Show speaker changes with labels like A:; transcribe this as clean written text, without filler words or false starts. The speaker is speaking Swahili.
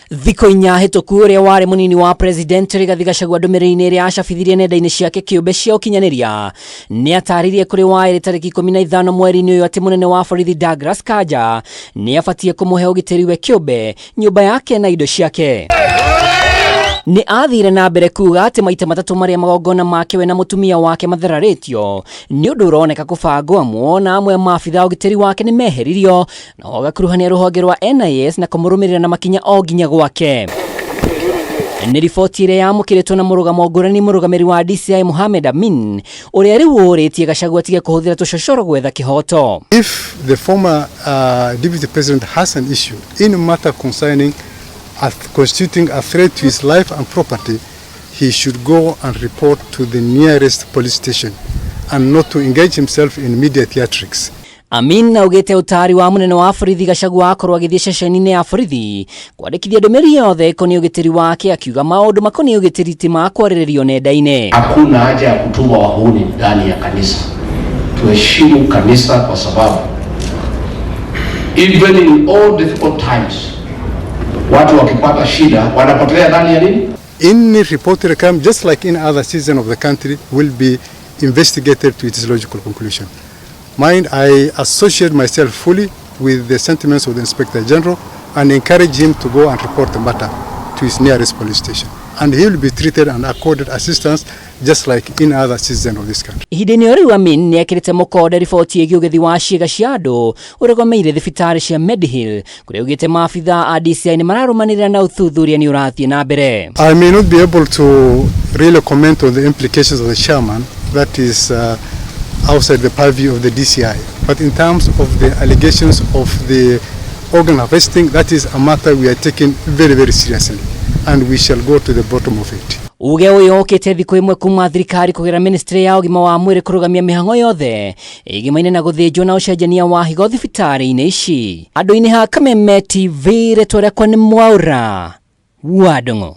A: Thiko inya hituku uria wari munini wa president Rigathi Gachagua ndumiriri iria acabithirie nenda-ini ciake kiumbe cia ukinyaniria ni atariiriye kuri wari tariki 15 mweri-ini uyu ati munene wa borithi Rigathi Gachagua ni abatie kumuhe ugitiri we kiumbe nyumba yake na indo ciake. Ni athire na mbere kuga ati maita matatu maria magongona make we na mutumia wake matheraritio ni undu uroneka kubangwo amwe amwe maabitha ugitiri wake ni meheririo na wagakuruhania ruhonge rwa NIS na kumurumirira na makinya o nginya gwake. Ni riboti iria yamukiritwo na murugamo ngurani murugamiri wa DCI Mohammed Amin uria riu uritie Gachagua atige kuhuthira tucocoro gwetha kihoto.
B: If the former deputy president has an issue in a matter concerning constituting a threat to his life and property, he should go and report to the nearest police station and not to engage himself in media theatrics.
A: Amin augite utari wa munene wa borithi Gachagua akorwo agithie ceceniini ya borithi kwandikithia ndumiriri yothe ikoni ugitiri wake akiuga maundu makoni ugitiri ti ma kwariririo ndendaini.
C: Hakuna haja ya kutuma wahuni ndani ya kanisa. Tuheshimu kanisa kwa sababu even in all difficult times watu wakipata shida wanapotelea ndani ya nini?
B: Any reported crime, just like in other citizens of the country, will be investigated to its logical conclusion. Mind, I associate myself fully with the sentiments of the Inspector General and encourage him to go and report the matter to his nearest police station. And he will be treated and accorded assistance just like in other citizens of this country.
A: Hidini ori Amin ni akirite mukode riboti egi ugethi wa ciiga cia andu uregomeire thibitari cia Medihill kuria ugite maabitha a DCI ni mararumanirira na uthuthuria ni urathie na mbere.
B: I may not be able to really comment on the implications of the chairman, that is outside the purview of the DCI, but in terms of the allegations of the organ harvesting, that is a matter we are taking very, very seriously and we shall go to the bottom of it.
A: Uge uyu ukite thiku imwe kuma thirikari kugira ministry ya ugima wa mwiri kurugamia mihango yothe igimaine na guthinjwo na ucenjania wa higo thibitari-ini ici. Andu-ini ha Kameme TV retwa rekwa ni Mwaura wa Ndung'u.